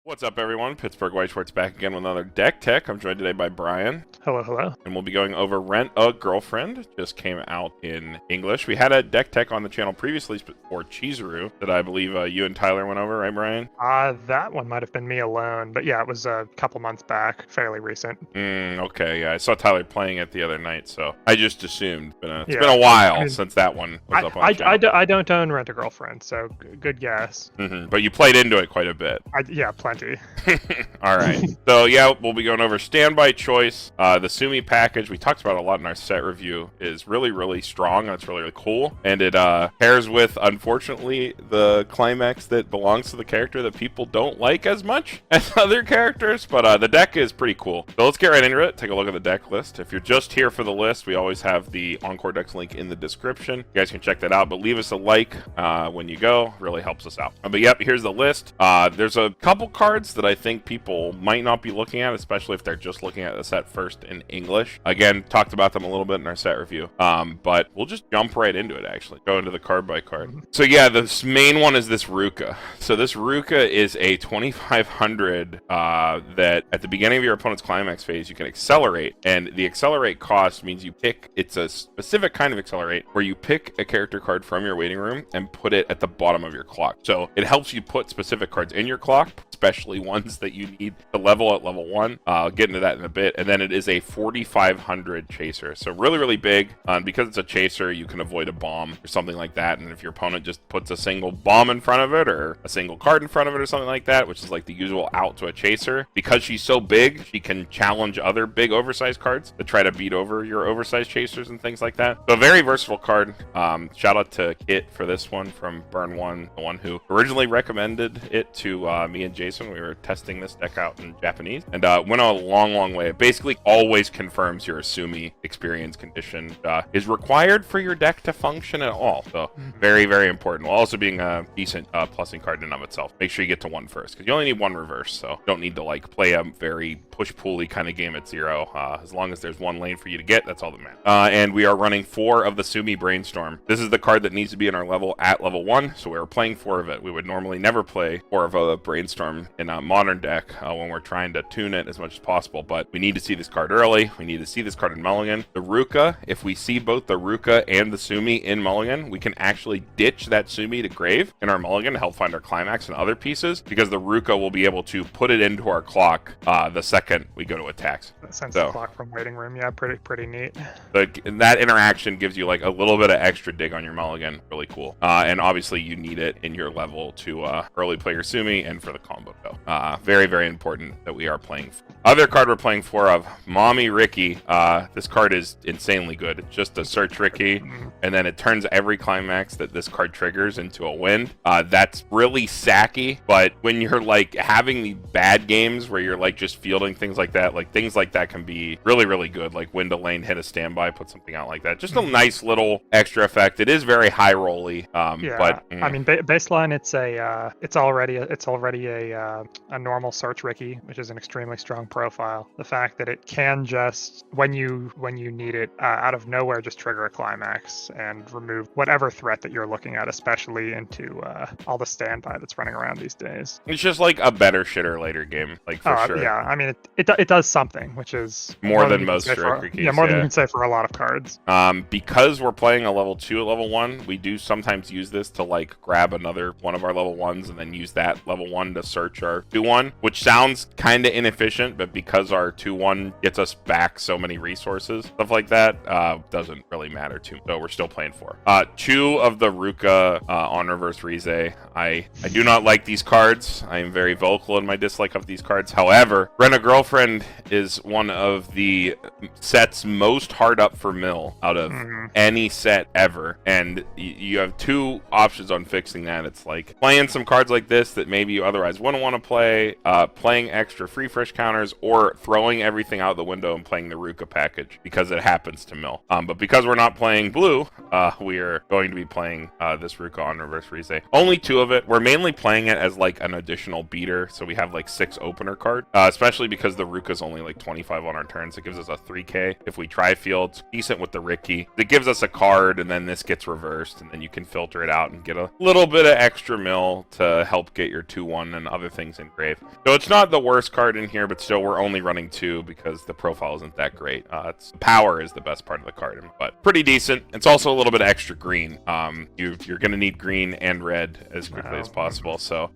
What's up, everyone? Pittsburgh White Shorts back again with another Deck Tech. I'm joined today by Brian. Hello, hello. And we'll be going over Rent a Girlfriend. Just came out in English. We had a Deck Tech on the channel previously for Chizuru that I believe you and Tyler went over, right, Brian? That one might have been me alone, but yeah, it was a couple months back, fairly recent. Okay, yeah. I saw Tyler playing it the other night, so I just assumed. It's Yeah. been a while I mean, since that one was up on the channel. I don't own Rent a Girlfriend, so good guess. But you played into it quite a bit. Yeah, plenty. All right. So, yeah, we'll be going over Standby Choice. The Sumi package, we talked about a lot in our set review, is really, really strong. That's really, really cool. And it pairs with, unfortunately, the climax that belongs to the character that people don't like as much as other characters. But the deck is pretty cool. So let's get right into it. Take a look at the deck list. If you're just here for the list, we always have the Encore Decks link in the description. You guys can check that out. But leave us a like when you go. Really helps us out. But, yep, here's the list. There's a couple cards that I think people might not be looking at, especially if they're just looking at the set first in English. Again, talked about them a little bit in our set review, but we'll just jump right into it, actually. Go into the card by card. So yeah, the main one is this Ruka. So this Ruka is a 2500 that at the beginning of your opponent's climax phase, you can accelerate, and the accelerate cost means you pick, it's a specific kind of accelerate, where you pick a character card from your waiting room and put it at the bottom of your clock. So it helps you put specific cards in your clock, especially ones that you need to level at level 1. I'll get into that in a bit. And then it is a 4500 chaser. So really, really big. Because it's a chaser, you can avoid a bomb or something like that. And if your opponent just puts a single bomb in front of it or a single card in front of it or something like that, which is like the usual out to a chaser, because she's so big, she can challenge other big oversized cards to try to beat over your oversized chasers and things like that. So a very versatile card. Shout out to Kit for this one from Burn One, the one who originally recommended it to me and Jason. We were testing this deck out in Japanese and went a long, long way. It basically always confirms your Sumi experience condition is required for your deck to function at all. So very, very important. While also being a decent plussing card in and of itself. Make sure you get to one first because you only need one reverse. So you don't need to like play a very push-pull-y kind of game at 0. As long as there's one lane for you to get, that's all that matters. And we are running 4 of the Sumi Brainstorm. This is the card that needs to be in our level at level 1. So we were playing 4 of it. We would normally never play 4 of a Brainstorm in a modern deck when we're trying to tune it as much as possible, but we need to see this card early. We need to see this card in Mulligan. The Ruka, if we see both the Ruka and the Sumi in Mulligan, we can actually ditch that Sumi to grave in our Mulligan to help find our climax and other pieces, because the Ruka will be able to put it into our clock the second we go to attacks. Sense the clock from waiting room, yeah, pretty neat. That interaction gives you like a little bit of extra dig on your Mulligan. Really cool. And obviously you need it in your level to early play your Sumi and for the combo. Very, very important that we are playing. Other card we're playing 4 of, Mami Ricky. This card is insanely good. It's just a search Ricky, and then it turns every climax that this card triggers into a wind. That's really sacky, but when you're like having the bad games where you're like just fielding things like that can be really, really good. Like wind a lane, hit a standby, put something out like that. Just a nice little extra effect. It is very high rolly. Yeah, but I mean, baseline, it's already a normal search Ricky, which is an extremely strong profile. The fact that it can just, when you need it, out of nowhere, just trigger a climax and remove whatever threat that you're looking at, especially into all the standby that's running around these days. It's just like a better shitter later game, like for sure. Yeah, I mean, it does something, which is more than most Rikis. Yeah, more than you can say for a lot of cards. Because we're playing a level 2 at level 1, we do sometimes use this to like grab another one of our level 1s and then use that level 1 to search our 2-1, which sounds kind of inefficient, but because our 2-1 gets us back so many resources, stuff like that, doesn't really matter too. So we're still playing 4. 2 of the Ruka on reverse Rize. I do not like these cards. I am very vocal in my dislike of these cards. However, Rent a Girlfriend is one of the sets most hard up for mill out of any set ever, and you have 2 options on fixing that. It's like playing some cards like this that maybe you otherwise wouldn't want to play, playing extra free fresh counters, or throwing everything out the window and playing the Ruka package because it happens to mill. But because we're not playing blue, we are going to be playing this Ruka on reverse Rize. Only 2 of it. We're mainly playing it as like an additional beater, so we have like 6 opener card, especially because the Ruka's only like 25 on our turns. It gives us a 3k if we try field. Decent with the Ricky. It gives us a card, and then this gets reversed, and then you can filter it out and get a little bit of extra mill to help get your 2-1 and other other things in grave. So it's not the worst card in here, but still we're only running 2 because the profile isn't that great. Power is the best part of the card, but pretty decent. It's also a little bit extra green. You're going to need green and red as quickly as possible, so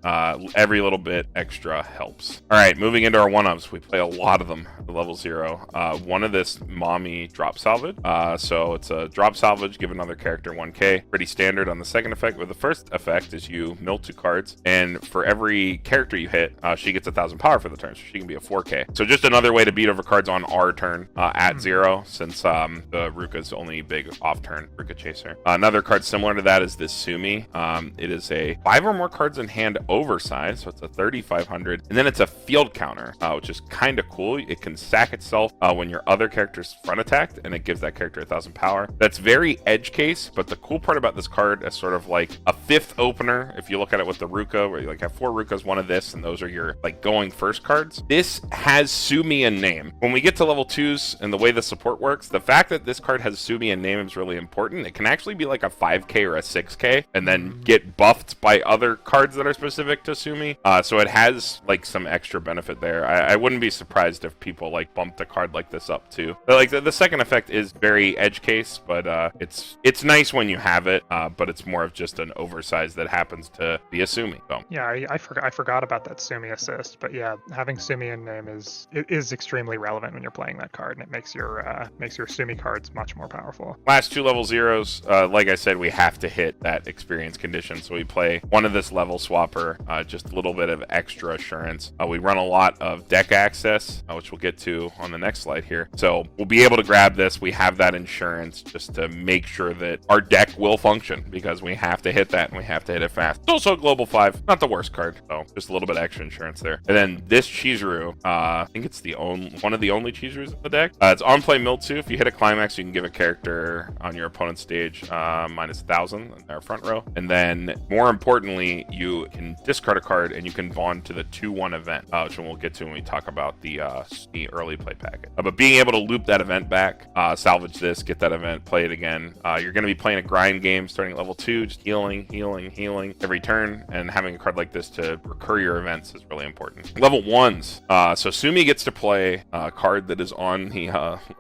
every little bit extra helps. All right, moving into our 1-ups. We play a lot of them at level 0. One of this Mami drop salvage. So it's a drop salvage, give another character 1k. Pretty standard on the second effect, but the first effect is you mill 2 cards, and for every character you hit, she gets 1,000 power for the turn, so she can be a 4k. So just another way to beat over cards on our turn at 0, since the Ruka's only big off-turn Ruka Chaser. Another card similar to that is this Sumi. It is a 5 or more cards in hand oversized, so it's a 3,500, and then it's a field counter, which is kind of cool. It can sack itself when your other character's front attacked, and it gives that character 1,000 power. That's very edge case, but the cool part about this card is sort of like a 5th opener. If you look at it with the Ruka, where you like have 4 Rukas, 1 of this, and those are your like going first cards. This has Sumi in name. When we get to level 2s and the way the support works, the fact that this card has Sumi in name is really important. It can actually be like a 5k or a 6k and then get buffed by other cards that are specific to Sumi. So it has like some extra benefit there. I wouldn't be surprised if people like bumped a card like this up too. But like the second effect is very edge case, but it's nice when you have it, but it's more of just an oversize that happens to be a Sumi. So yeah, I forgot about that Sumi assist, but yeah, having Sumi in name is extremely relevant when you're playing that card, and it makes your Sumi cards much more powerful. Last 2 level 0s, like I said, we have to hit that experience condition, so we play one of this level swapper, just a little bit of extra assurance. We run a lot of deck access, which we'll get to on the next slide here. So we'll be able to grab this. We have that insurance just to make sure that our deck will function, because we have to hit that and we have to hit it fast. It's also a global 5, not the worst card, so just a little bit of extra insurance there. And then this Chizuru, I think it's one of the only Chizurus in the deck. It's on play mill 2. If you hit a climax, you can give a character on your opponent's stage minus 1,000 in their front row. And then more importantly, you can discard a card and you can bond to the 2-1 event, which we'll get to when we talk about the early play packet. But being able to loop that event back, salvage this, get that event, play it again. You're going to be playing a grind game starting at level 2, just healing every turn, and having a card like this to recur your events is really important. Level 1s. So Sumi gets to play a card that is on the,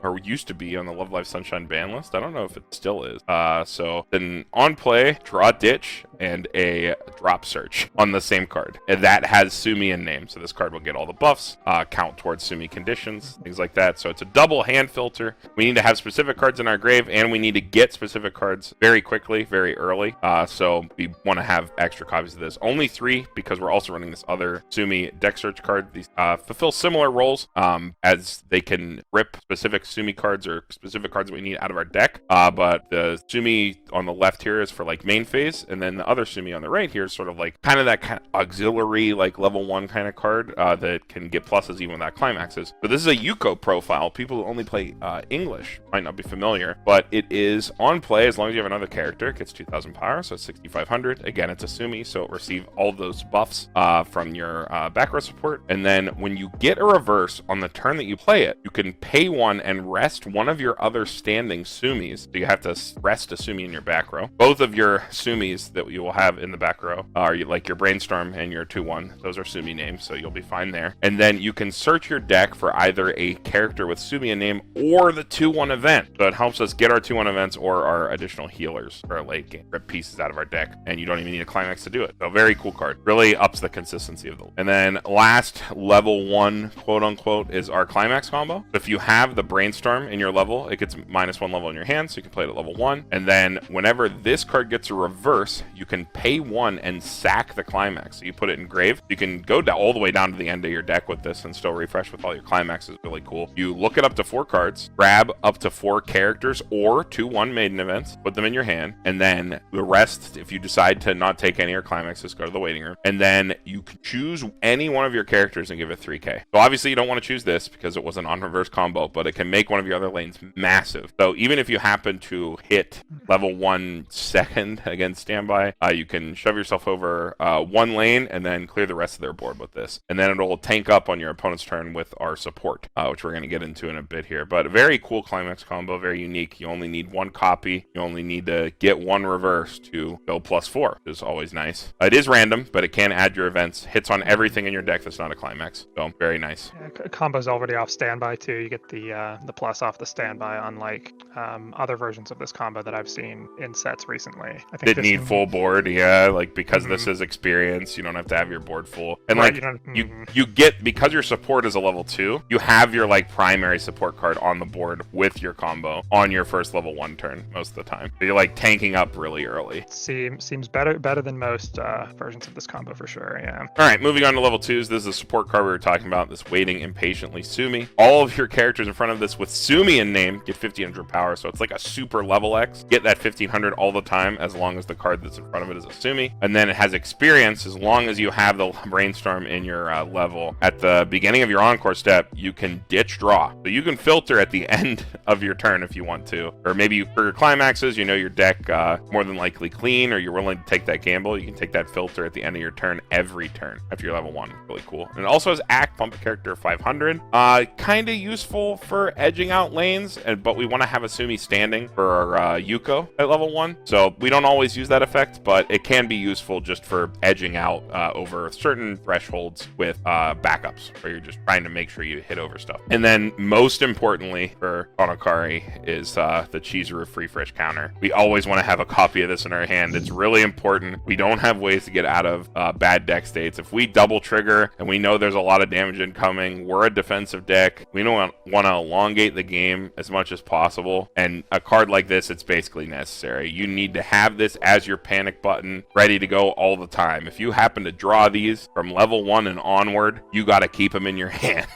or used to be on the Love Life Sunshine ban list. I don't know if it still is. So then on play, draw Ditch and a drop search on the same card. And that has Sumi in name. So this card will get all the buffs, count towards Sumi conditions, things like that. So it's a double hand filter. We need to have specific cards in our grave, and we need to get specific cards very quickly, very early. So we want to have extra copies of this. Only 3, because we're also running this other Sumi deck search card. These fulfill similar roles, as they can rip specific Sumi cards or specific cards that we need out of our deck. But the Sumi on the left here is for like main phase, and then the other Sumi on the right here is sort of like kind of that kind of auxiliary, like level 1 kind of card that can get pluses even without climaxes. But this is a Yuko profile. People who only play English might not be familiar, but it is on play as long as you have another character. It gets 2,000 power, so it's 6,500. Again, it's a Sumi, so it receives all those buffs from your back row support. And then when you get a reverse on the turn that you play it, you can pay 1 and rest one of your other standing Sumis. So you have to rest a Sumi in your back row. Both of your Sumis that you will have in the back row are like your Brainstorm and your 2-1. Those are Sumi names, so you'll be fine there. And then you can search your deck for either a character with Sumi in name or the 2-1 event. So it helps us get our 2-1 events or our additional healers for our late game, rip pieces out of our deck, and you don't even need a climax to do it. So very cool card. Really ups the consistency of the. And then last level 1, quote unquote, is our climax combo. If you have the Brainstorm in your level, it gets -1 level in your hand, so you can play it at level 1. And then whenever this card gets a reverse, you can pay 1 and sack the climax. So you put it in grave. You can go all the way down to the end of your deck with this and still refresh with all your climaxes. Really cool. You look it up to 4 cards, grab up to 4 characters or 2-1 maiden events, put them in your hand, and then the rest, if you decide to not take any of your climaxes, go to the waiting room, and then you can choose any one of your characters and give it 3k. So obviously you don't want to choose this because it was an on reverse combo, but it can make one of your other lanes massive. So even if you happen to hit level 1 second against standby, you can shove yourself over one lane and then clear the rest of their board with this. And then it'll tank up on your opponent's turn with our support, which we're going to get into in a bit here. But a very cool climax combo, very unique. You only need one copy. You only need to get one reverse to go +4, which is always nice. It is random, but it can add your events. Hits on everything in your deck that's not a climax. So very nice. Yeah, combo's already off standby too. You get the plus off the standby, unlike other versions of this combo that I've seen in sets recently. I think Didn't need full board, yeah. Like because this is experience, you don't have to have your board full. And right, you get, because your support is a level 2, you have your like primary support card on the board with your combo on your first level 1 turn most of the time. So you're like tanking up really early. Seems better than most versions of this combo for sure. Yeah. All right, moving on to level 2s. This is a support card we were talking about. This waiting impatiently Sumi. All of your characters in front of this with Sumi in name get 1500 power, so it's like a super level X. Get that 1500 all the time as long as the card that's in front of it is a Sumi. And then it has experience as long as you have the brainstorm in your level. At the beginning of your encore step, you can ditch draw. So you can filter at the end of your turn if you want to. Or maybe for your climaxes, you know your deck more than likely clean, or you're willing to take that gamble. You can take that filter at the end of your turn every turn after your level 1. Really cool. And it also has act, pump a character 500. Kind of useful for edging out lanes, but we want to have a Sumi standing for our Yuko at level 1. So we don't always use that effect, but it can be useful just for edging out over certain thresholds with backups, where you're just trying to make sure you hit over stuff. And then most importantly for Onokari is the Chizuru free fresh counter. We always want to have a copy of this in our hand. It's really important. We don't have ways to get out of bad deck states. If we double trigger and we know there's a lot of damage incoming, we're a defensive deck. We don't want to elongate the game as much as possible. And a card like this, it's basically necessary. You need to have this as your panic button ready to go all the time. If you happen to draw these from level 1 and onward, you got to keep them in your hand.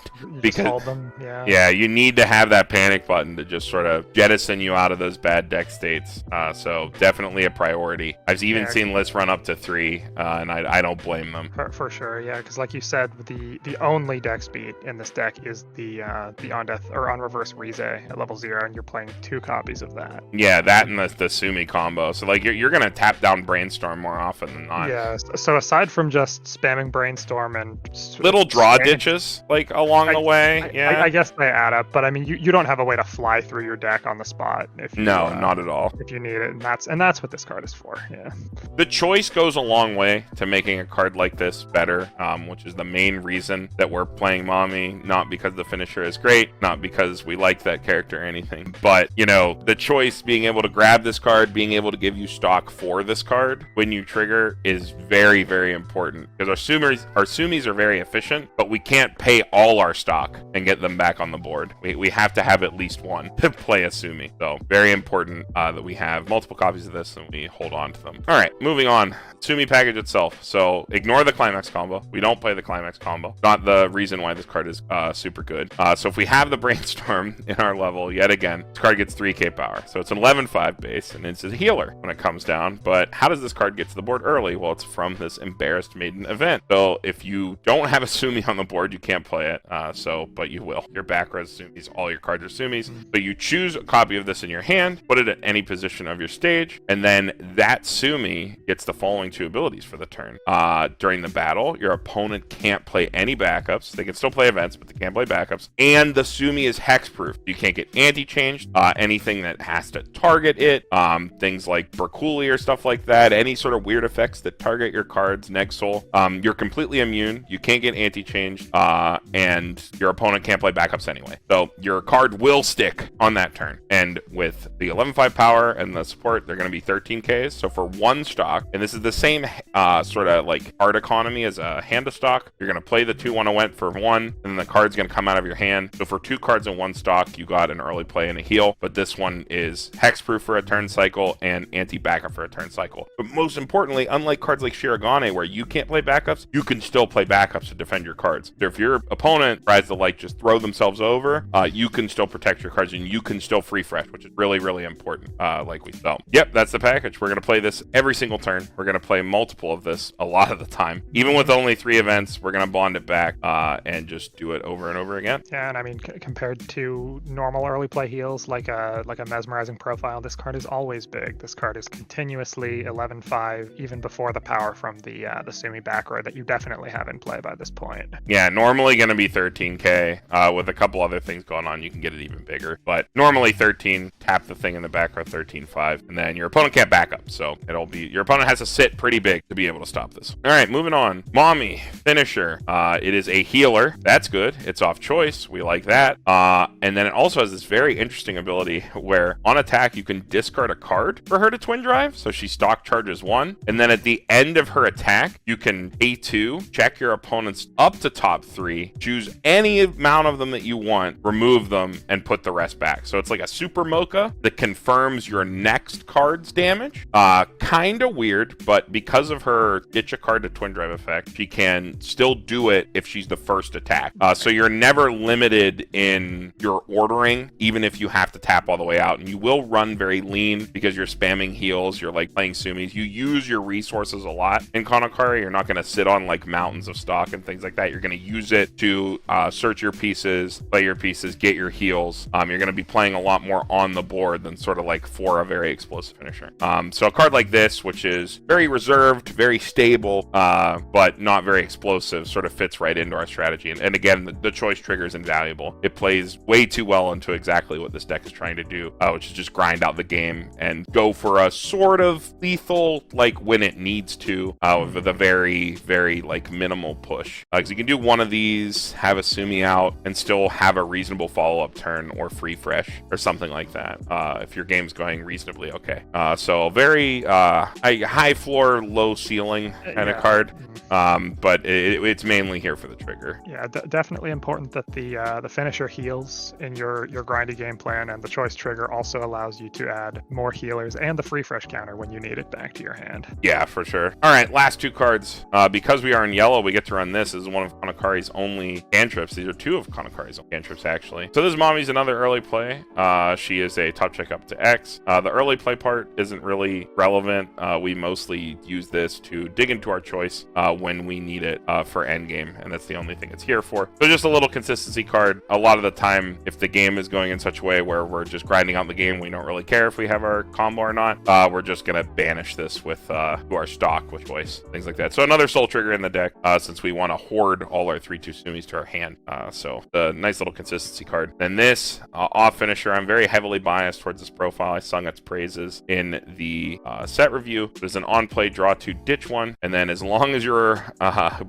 Because hold them. Yeah, you need to have that panic button to just sort of jettison you out of those bad deck states. So definitely a priority. I've even seen lists run up to 3, and I don't blame them. For sure, yeah, because like you said, the only deck speed in this deck is the on death or on reverse Rize at level 0, and you're playing 2 copies of that. Yeah, that and the Sumi combo. So like you're gonna tap down Brainstorm more often than not. Yeah. So aside from just spamming Brainstorm and little draw ditches like along the way, yeah, I guess they add up. But I mean, you don't have a way to fly through your deck on the spot if you, not at all. If you need it, and that's what this card is for. Yeah. The choice goes a long way to making a card like this better, which is the main reason that we're playing Mami. Not because the finisher is great, not because we like that character or anything, but you know, the choice, being able to grab this card, being able to give you stock for this card when you trigger is very, very important, because our Sumis are very efficient, but we can't pay all our stock and get them back on the board. We have to have at least one to play a Sumi. So very important that we have multiple copies of this and we hold on to them. All right, moving on. Sumi package itself. So ignore the climax combo. We don't play the climax combo. Not the reason why this card is super good. So if we have the brainstorm in our level, yet again, this card gets 3k power. So it's an 11/5 base, and it's a healer when it comes down. But how does this card get to the board early? Well, it's from this Embarrassed Maiden event. So if you don't have a Sumi on the board, you can't play it. But you will. Your back res Sumis, all your cards are Sumis. So you choose a copy of this in your hand, put it at any position of your stage, and then that Sumi gets the following 2 abilities for the turn. During the battle, your opponent can't play any backups. They can still play events, but they can't play backups. And the Sumi is hexproof. You can't get anti-changed. Anything that has to target it, things like Berkuli or stuff like that, any sort of weird effects that target your cards, Nexol, you're completely immune. You can't get anti-changed, and your opponent can't play backups anyway. So your card will stick on that turn. And with the 11/5 power and the support, they're going to be 13Ks. So for 1 stock, and this is the same sort of like card economy as a hand of stock, you're going to play the 2/1 event for 1, and then the card's going to come out of your hand. So for 2 cards in 1 stock, you got an early play and a heal, but this one is hexproof for a turn cycle and anti-backup for a turn cycle. But most importantly, unlike cards like Shirogane where you can't play backups, you can still play backups to defend your cards. So if your opponent tries to like just throw themselves over, you can still protect your cards and you can still free fresh, which is really, really important. Like we saw. Yep, that's the package. We're going to play this every single turn. We're going to play multiple of this a lot of the time. Even with only 3 events, we're going to bond it back and just do it over and over again. Yeah, and I mean, compared to normal early play heals, like a mesmerizing profile, this card is always big. This card is continuously 11-5, even before the power from the Sumi back row that you definitely have in play by this point. Yeah, normally going to be 13k. With a couple other things going on, you can get it even bigger. But normally 13, tap the thing in the back row, 13-5, and then your opponent can't back up. So it'll be, your opponent has to sit pretty big to be able to stop this. All right, moving on. Mami, finisher. It is a healer. That's good. It's off choice. We like that. And then it also has this very interesting ability where on attack, you can discard a card for her to twin drive. So she stock charges 1. And then at the end of her attack, you can pay 2, check your opponent's up to top 3, choose any amount of them that you want, remove them, and put the rest back. So it's like a super mocha that confirms your next card's damage. Kind of weird, but because of her ditch a card to twin drive effect, she can still do it if she's the first attack. So you're never limited in your ordering, even if you have to tap all the way out. And you will run very lean because you're spamming heals. You're like playing Sumis. You use your resources a lot in Konokari. You're not going to sit on like mountains of stock and things like that. You're going to use it to search your pieces, play your pieces, get your heals. You're going to be playing a lot more on the board than sort of like for a very explosive finisher. So a card like this, which is very reserved, very stable, but not very explosive, sort of fits right into our strategy. And again, the choice trigger is invaluable. It plays way too well into exactly what this deck is trying to do, which is just grind out the game and go for a sort of lethal, like when it needs to, with a very, very like minimal push. Because you can do one of these, have a Sumi out, and still have a reasonable follow-up turn or free fresh or something like that, if your game's going reasonably okay. So very high floor, low ceiling kind of card, but it's mainly here for the trigger. Yeah, definitely important that the finisher heals in your grindy game plan, and the choice trigger also allows you to add more healers and the free fresh counter when you need it back to your hand. Yeah, for sure. All right, last 2 cards. Because we are in yellow, we get to run this. This is one of Konokari's only cantrips. These are 2 of Konokari's own cantrips, actually. So this Mami's another early play. She is a top check up to X. The early play part isn't really relevant. We mostly use this to dig into our choice when we need it for endgame, and that's the only thing it's here for. So just a little consistency card. A lot of the time, if the game is going in such a way where we're just grinding out the game, we don't really care if we have our combo or not. We're just going to banish this with to our stock with choice, things like that. So another soul trigger in the deck, since we want to hoard all our 3/2 Sumis to our hand. So the nice little consistency card. Then this off finisher, I'm very heavily biased towards this profile. I sung its praises in the set review. There's an on play, draw 2, ditch 1, and then as long as your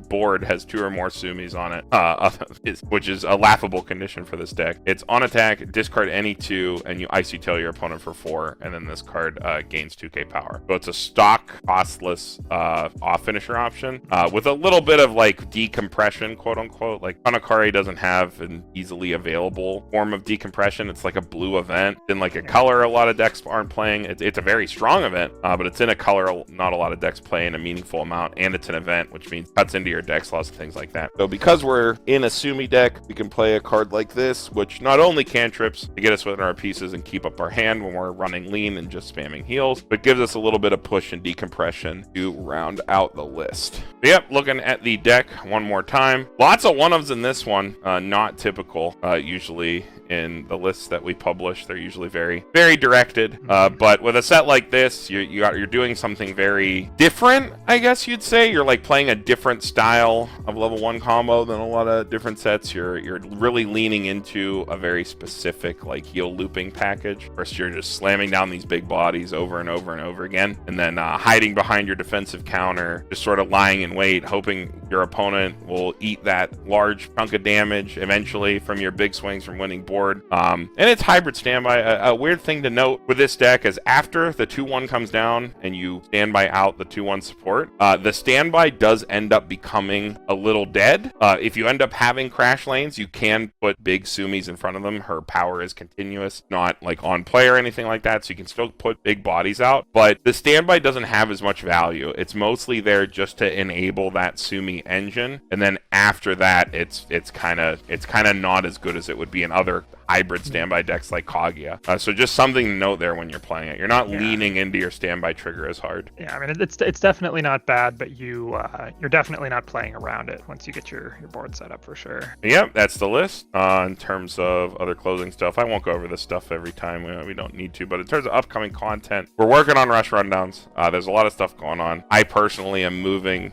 board has 2 or more Sumis on it, which is a laughable condition for this deck, it's on attack, discard any 2, and you icy tail your opponent for 4, and then this card gains 2k power. So it's a stock costless off finisher option with a little bit of like decompression, quote unquote. Like Konokari doesn't have an easily available form of decompression. It's like a blue event in like a color a lot of decks aren't playing. It's a very strong event, but it's in a color not a lot of decks play in a meaningful amount, and it's an event, which means cuts into your deck slots and things like that. So because we're in a Sumi deck, we can play a card like this, which not only cantrips to get us within our pieces and keep up our hand when we're running lean and just spamming heals, but gives us a little bit of push and decompression to round out the list. But yep, looking at the deck one more time. Lots of one-ofs in this one, not typical. Usually in the lists that we publish, they're usually very, very directed. But with a set like this, you're doing something very different, I guess you'd say. You're like playing a different style of level 1 combo than a lot of different sets. You're really leaning into a very specific like heal looping package. First, you're just slamming down these big bodies over and over and over again, and then hiding behind your defensive counter, just sort of lying in wait, hoping your opponent will eat that large chunk of damage eventually from your big swings from winning board board. And it's hybrid standby. A weird thing to note with this deck is after the 2-1 comes down and you standby out the 2-1 support, the standby does end up becoming a little dead. If you end up having crash lanes, you can put big Sumis in front of them. Her power is continuous, not like on play or anything like that, so you can still put big bodies out. But the standby doesn't have as much value. It's mostly there just to enable that Sumi engine, and then after that, it's kind of not as good as it would be in other hybrid standby decks like Kaguya. So just something to note there when you're playing it. You're not leaning into your standby trigger as hard. Yeah, I mean it's definitely not bad, but you're definitely not playing around it once you get your board set up for sure. Yep, that's the list. In terms of other closing stuff, I won't go over this stuff every time. We don't need to, but in terms of upcoming content, we're working on rush rundowns. There's a lot of stuff going on. I personally am moving,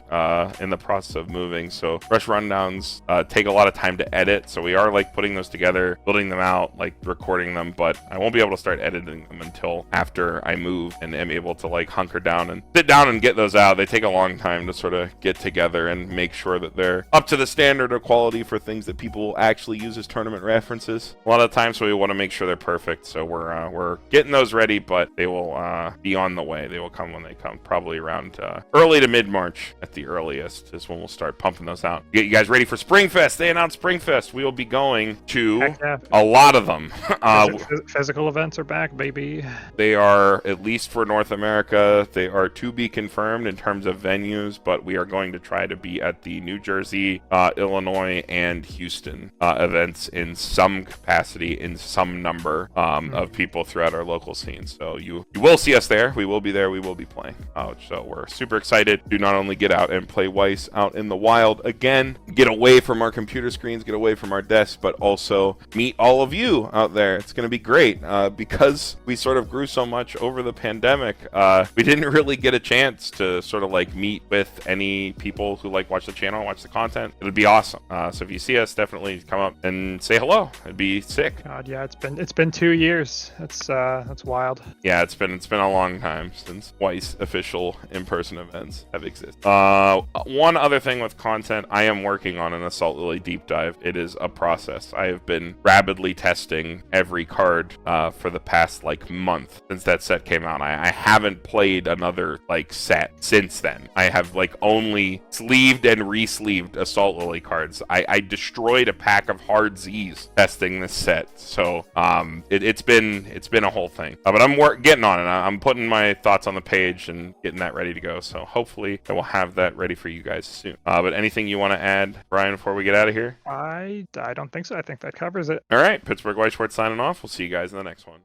in the process of moving, so rush rundowns take a lot of time to edit, so we are like putting those together, building them out, like recording them, but I won't be able to start editing them until after I move and am able to like hunker down and sit down and get those out. They take a long time to sort of get together and make sure that they're up to the standard or quality for things that people actually use as tournament references a lot of times, so we want to make sure they're perfect. So we're getting those ready, but they will be on the way. They will come when they come, probably around early to mid-March at the earliest is when we'll start pumping those out. Get you guys ready for Springfest. They announced Springfest. We will be going to a lot of them. Physical events are back, baby. They are, at least for North America, they are to be confirmed in terms of venues, but we are going to try to be at the New Jersey, Illinois, and Houston events in some capacity, in some number of people throughout our local scene. So you will see us there. We will be there. We will be playing. So we're super excited to not only get out and play Weiss out in the wild again, get away from our computer screens, get away from our desks, but also meet all of you out there. It's going to be great. Because we sort of grew so much over the pandemic, we didn't really get a chance to sort of like meet with any people who like watch the channel, watch the content. It would be awesome. So if you see us, definitely come up and say hello. It'd be sick. God, yeah, it's been 2 years. That's wild. Yeah, it's been a long time since Weiss official in-person events have existed. One other thing with content, I am working on an Assault Lily deep dive. It is a process. I have been rapidly testing every card for the past like month since that set came out. I haven't played another like set since then. I have like only sleeved and re-sleeved Assault Lily cards. I destroyed a pack of hard Z's testing this set, so it's been a whole thing. But I'm getting on it. I'm putting my thoughts on the page and getting that ready to go. So hopefully I will have that ready for you guys soon. But anything you want to add, Brian, before we get out of here? I don't think so. I think that covers it. All right, Pittsburgh White Schwartz signing off. We'll see you guys in the next one.